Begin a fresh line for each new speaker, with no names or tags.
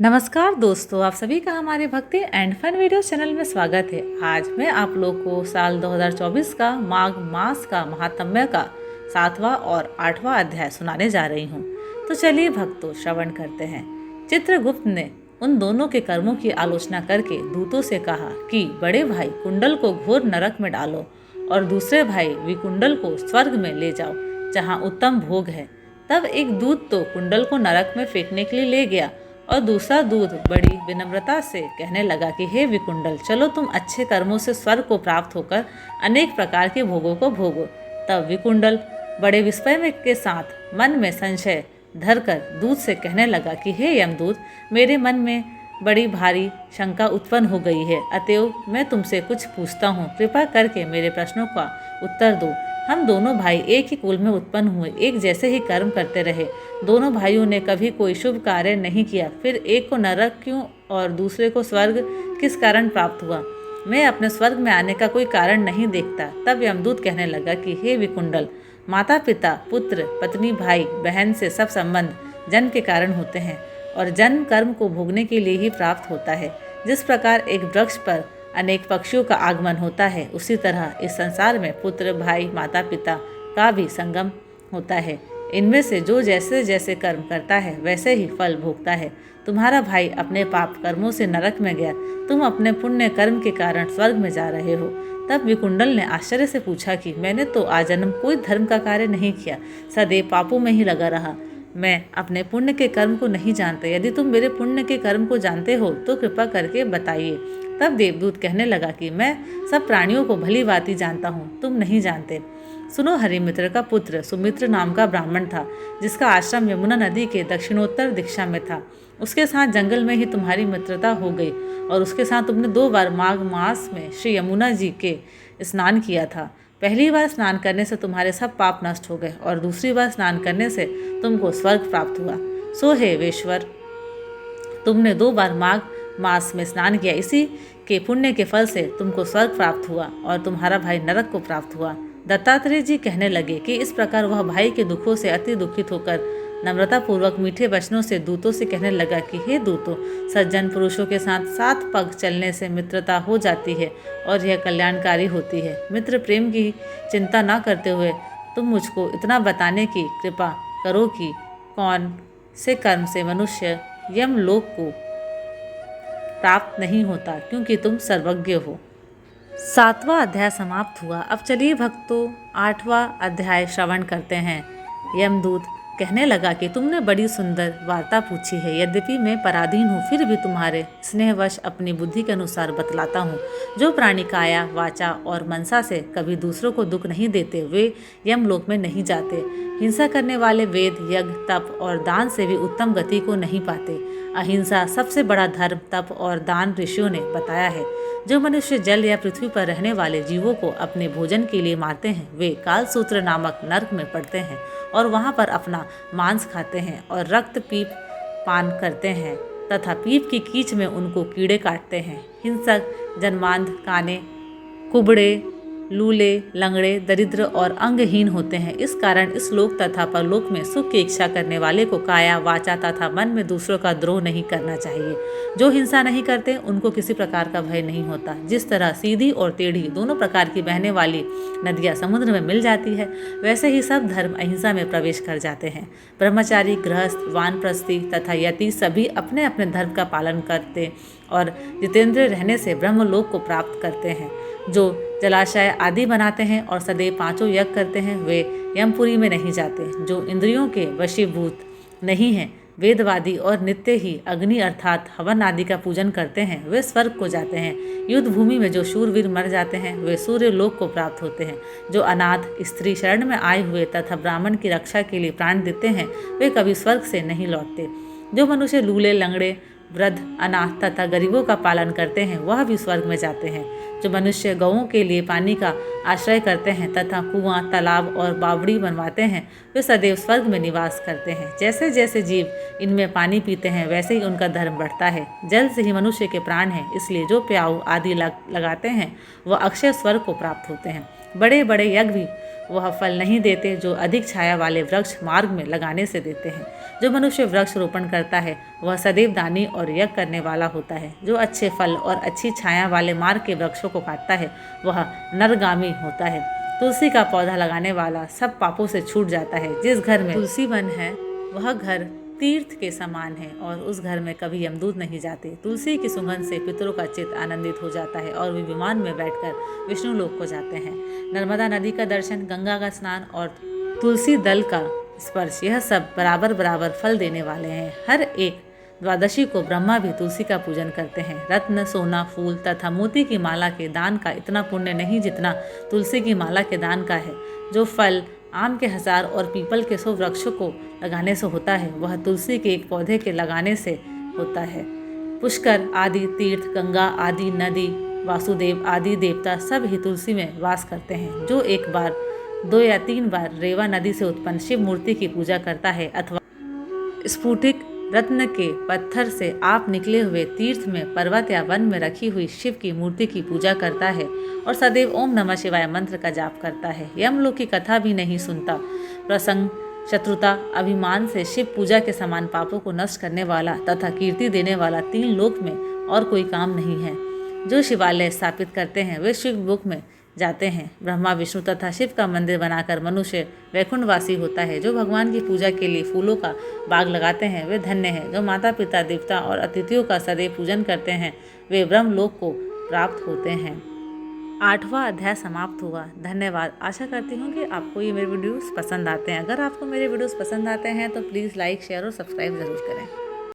नमस्कार दोस्तों, आप सभी का हमारे भक्ति एंड फन वीडियो चैनल में स्वागत है। आज मैं आप लोग को साल 2024 का माघ मास का महात्म्य का 7वां और 8वां अध्याय सुनाने जा रही हूँ। तो चलिए भक्तों, श्रवण करते हैं। चित्रगुप्त ने उन दोनों के कर्मों की आलोचना करके दूतों से कहा कि बड़े भाई कुंडल को घोर नरक में डालो और दूसरे भाई विकुंडल को स्वर्ग में ले जाओ, जहाँ उत्तम भोग है। तब एक दूत तो कुंडल को नरक में फेंकने के लिए ले गया और दूसरा दूत बड़ी विनम्रता से कहने लगा कि हे विकुंडल, चलो तुम अच्छे कर्मों से स्वर्ग को प्राप्त होकर अनेक प्रकार के भोगों को भोगो। तब विकुंडल बड़े विस्मय में के साथ मन में संशय धरकर दूत से कहने लगा कि हे यमदूत, मेरे मन में बड़ी भारी शंका उत्पन्न हो गई है, अतएव मैं तुमसे कुछ पूछता हूँ। कृपा करके मेरे प्रश्नों का उत्तर दो। हम दोनों भाई एक ही कुल में उत्पन्न हुए, एक जैसे ही कर्म करते रहे। दोनों भाइयों ने कभी कोई शुभ कार्य नहीं किया, फिर एक को नरक क्यों और दूसरे को स्वर्ग किस कारण प्राप्त हुआ? मैं अपने स्वर्ग में आने का कोई कारण नहीं देखता। तब यमदूत कहने लगा कि हे विकुंडल, माता पिता, पुत्र, पत्नी, भाई, बहन से सब संबंध जन्म के कारण होते हैं और जन्म कर्म को भोगने के लिए ही प्राप्त होता है। जिस प्रकार एक वृक्ष पर अनेक पक्षियों का आगमन होता है, उसी तरह इस संसार में पुत्र, भाई, माता पिता का भी संगम होता है। इनमें से जो जैसे जैसे कर्म करता है वैसे ही फल भोगता है। तुम्हारा भाई अपने पाप कर्मों से नरक में गया, तुम अपने पुण्य कर्म के कारण स्वर्ग में जा रहे हो। तब विकुंडल ने आश्चर्य से पूछा कि मैंने तो आजन्म कोई धर्म का कार्य नहीं किया, सदैव पापों में ही लगा रहा। मैं अपने पुण्य के कर्म को नहीं जानता। यदि तुम मेरे पुण्य के कर्म को जानते हो तो कृपा करके बताइए। तब देवदूत कहने लगा कि मैं सब प्राणियों को भली भांति जानता हूँ, तुम नहीं जानते। सुनो, हरिमित्र का पुत्र सुमित्र नाम का ब्राह्मण था, जिसका आश्रम यमुना नदी के दक्षिणोत्तर दिशा में था। उसके साथ जंगल में ही तुम्हारी मित्रता हो गई और उसके साथ तुमने 2 बार माघ मास में श्री यमुना जी के स्नान किया था। पहली बार स्नान करने से तुम्हारे सब पाप नष्ट हो गए और दूसरी बार स्नान करने से तुमको स्वर्ग प्राप्त हुआ। सो हे वेश्वर, तुमने 2 बार माघ मास में स्नान किया, इसी के पुण्य के फल से तुमको स्वर्ग प्राप्त हुआ और तुम्हारा भाई नरक को प्राप्त हुआ। दत्तात्रेय जी कहने लगे कि इस प्रकार वह भाई के दुखों से अति दुखित होकर नम्रतापूर्वक मीठे वचनों से दूतों से कहने लगा कि हे दूतों, सज्जन पुरुषों के साथ 7 पग चलने से मित्रता हो जाती है और यह कल्याणकारी होती है। मित्र प्रेम की चिंता न करते हुए तुम मुझको इतना बताने की कृपा करो कि कौन से कर्म से मनुष्य यमलोक को प्राप्त नहीं होता, क्योंकि तुम सर्वज्ञ हो। 7वां अध्याय समाप्त हुआ। अब चलिए भक्तों, 8वां अध्याय श्रवण करते हैं। यमदूत कहने लगा कि तुमने बड़ी सुंदर वार्ता पूछी है। यद्यपि मैं पराधीन हूँ, फिर भी तुम्हारे स्नेहवश अपनी बुद्धि के अनुसार बतलाता हूँ। जो प्राणी काया, वाचा और मनसा से कभी दूसरों को दुख नहीं देते, वे यमलोक में नहीं जाते। हिंसा करने वाले वेद, यज्ञ, तप और दान से भी उत्तम गति को नहीं पाते। अहिंसा सबसे बड़ा धर्म, तप और दान ऋषियों ने बताया है। जो मनुष्य जल या पृथ्वी पर रहने वाले जीवों को अपने भोजन के लिए मारते हैं, वे कालसूत्र नामक नरक में पड़ते हैं और वहां पर अपना मांस खाते हैं और रक्त पीप पान करते हैं तथा पीप की कीच में उनको कीड़े काटते हैं। हिंसक, जन्मांध, काने, कुबड़े, लूले, लंगड़े, दरिद्र और अंगहीन होते हैं। इस कारण इस लोक तथा परलोक में सुख की इच्छा करने वाले को काया, वाचा तथा मन में दूसरों का द्रोह नहीं करना चाहिए। जो हिंसा नहीं करते उनको किसी प्रकार का भय नहीं होता। जिस तरह सीधी और टेढ़ी दोनों प्रकार की बहने वाली नदियाँ समुद्र में मिल जाती है, वैसे ही सब धर्म अहिंसा में प्रवेश कर जाते हैं। ब्रह्मचारी, गृहस्थ, वानप्रस्थी तथा यति सभी अपने अपने धर्म का पालन करते और जितेंद्र रहने से ब्रह्मलोक को प्राप्त करते हैं। जो जलाशय आदि बनाते हैं और सदैव 5 यज्ञ करते हैं, वे यमपुरी में नहीं जाते। जो इंद्रियों के वशीभूत नहीं हैं, वेदवादी और नित्य ही अग्नि अर्थात हवन आदि का पूजन करते हैं, वे स्वर्ग को जाते हैं। युद्ध भूमि में जो शूरवीर मर जाते हैं, वे सूर्य लोक को प्राप्त होते हैं। जो अनाथ, स्त्री, शरण में आए हुए तथा ब्राह्मण की रक्षा के लिए प्राण देते हैं, वे कभी स्वर्ग से नहीं लौटते। जो मनुष्य लूले, लंगड़े, वृद्ध, अनाथ तथा गरीबों का पालन करते हैं, वह भी स्वर्ग में जाते हैं। जो मनुष्य गौओं के लिए पानी का आश्रय करते हैं तथा कुआं, तालाब और बावड़ी बनवाते हैं, वे सदैव स्वर्ग में निवास करते हैं। जैसे जैसे जीव इनमें पानी पीते हैं, वैसे ही उनका धर्म बढ़ता है। जल से ही मनुष्य के प्राण हैं, इसलिए जो प्याऊ आदि लगाते हैं, वह अक्षय स्वर्ग को प्राप्त होते हैं। बड़े बड़े यज्ञ भी वह फल नहीं देते जो अधिक छाया वाले वृक्ष मार्ग में लगाने से देते हैं। जो मनुष्य वृक्ष रोपण करता है वह सदैव दानी और यज्ञ करने वाला होता है। जो अच्छे फल और अच्छी छाया वाले मार्ग के वृक्षों को काटता है वह नरगामी होता है। तुलसी का पौधा लगाने वाला सब पापों से छूट जाता है। जिस घर में तुलसी वन है वह घर तीर्थ के समान है और उस घर में कभी यमदूत नहीं जाते। तुलसी की सुगंध से पितरों का चित्त आनंदित हो जाता है और वे विमान में बैठकर विष्णु लोक को जाते हैं। नर्मदा नदी का दर्शन, गंगा का स्नान और तुलसी दल का स्पर्श, यह सब बराबर बराबर फल देने वाले हैं। हर एक द्वादशी को ब्रह्मा भी तुलसी का पूजन करते हैं। रत्न, सोना, फूल तथा मोती की माला के दान का इतना पुण्य नहीं जितना तुलसी की माला के दान का है। जो फल आम के 1000 और पीपल के 100 वृक्षों को लगाने से होता है वह तुलसी के एक पौधे के लगाने से होता है। पुष्कर आदि तीर्थ, गंगा आदि नदी, वासुदेव आदि देवता सब ही तुलसी में वास करते हैं। जो एक बार, 2 या 3 बार रेवा नदी से उत्पन्न शिव मूर्ति की पूजा करता है अथवा स्फुटिक रत्न के पत्थर से आप निकले हुए तीर्थ में, पर्वत या वन में रखी हुई शिव की मूर्ति की पूजा करता है और सदैव ओम नमः शिवाय मंत्र का जाप करता है। यमलोक की कथा भी नहीं सुनता। प्रसंग, शत्रुता, अभिमान से शिव पूजा के समान पापों को नष्ट करने वाला तथा कीर्ति देने वाला 3 लोक में और कोई काम नहीं है। जो शिवालय स्थापित करते हैं वे शिव लोक में जाते हैं। ब्रह्मा, विष्णु तथा शिव का मंदिर बनाकर मनुष्य वैकुंठवासी होता है। जो भगवान की पूजा के लिए फूलों का बाग लगाते हैं वे धन्य हैं। जो माता पिता, देवता और अतिथियों का सदैव पूजन करते हैं वे ब्रह्मलोक को प्राप्त होते हैं। 8वां अध्याय समाप्त हुआ। धन्यवाद। आशा करती हूँ कि आपको ये मेरे वीडियोस पसंद आते हैं। अगर आपको मेरे वीडियोस पसंद आते हैं तो प्लीज़ लाइक, शेयर और सब्सक्राइब ज़रूर करें।